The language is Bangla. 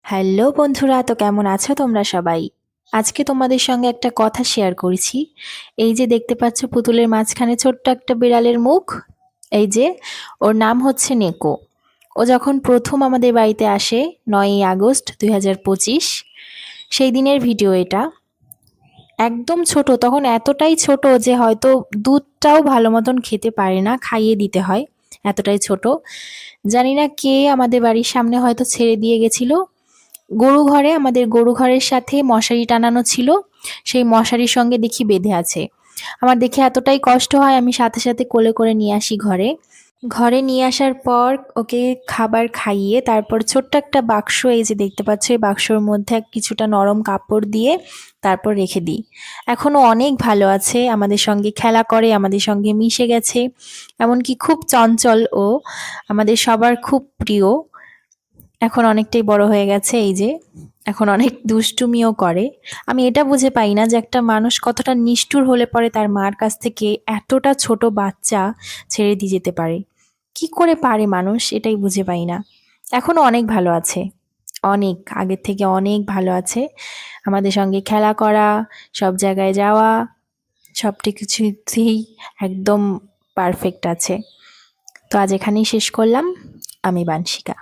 হ্যালো বন্ধুরা, তো কেমন আছো তোমরা সবাই? আজকে তোমাদের সঙ্গে একটা কথা শেয়ার করেছি। এই যে দেখতে পাচ্ছ পুতুলের মাঝখানে ছোট্ট একটা বিড়ালের মুখ, এই যে ওর নাম হচ্ছে নেকো। ও যখন প্রথম আমাদের বাড়িতে আসে ৯ই আগস্ট ২০২৫, সেই দিনের ভিডিও এটা। একদম ছোট, তখন এতটাই ছোট যে হয়তো দুধটাও ভালো মতন খেতে পারে না, খাইয়ে দিতে হয়, এতটাই ছোট। জানি না কে আমাদের বাড়ির সামনে হয়তো ছেড়ে দিয়ে গেছিল। গরু ঘরে, আমাদের গরু ঘরের সাথে মশারি টানানো ছিল, সেই মশারির সঙ্গে দেখি বেঁধে আছে। আমার দেখে এতটাই কষ্ট হয়, আমি সাথে সাথে কোলে করে নিয়ে আসি ঘরে। ঘরে নিয়ে আসার পর ওকে খাবার খাইয়ে তারপর ছোট্ট একটা বাক্স, এই যে দেখতে পাচ্ছ, এই বাক্সর মধ্যে কিছুটা নরম কাপড় দিয়ে তারপর রেখে দিই। এখনো অনেক ভালো আছে, আমাদের সঙ্গে খেলা করে, আমাদের সঙ্গে মিশে গেছে। এমনকি খুব চঞ্চল ও, আমাদের সবার খুব প্রিয়। এখন অনেকটাই বড় হয়ে গেছে, এই যে এখন অনেক দুষ্টুমিও করে। আমি এটা বুঝে পাই না যে একটা মানুষ কতটা নিষ্ঠুর হলে পরে তার মার কাছ থেকে এতটা ছোট বাচ্চা ছেড়ে দিয়ে যেতে পারে। কি করে পারে মানুষ, এটাই বুঝে পাই না। এখনো অনেক ভালো আছে, অনেক আগের থেকে অনেক ভালো আছে। আমাদের সঙ্গে খেলা করা, সব জায়গায় যাওয়া, সবটি কিছুতেই একদম পারফেক্ট আছে। তো আজ এখানেই শেষ করলাম। আমি বানশিকা।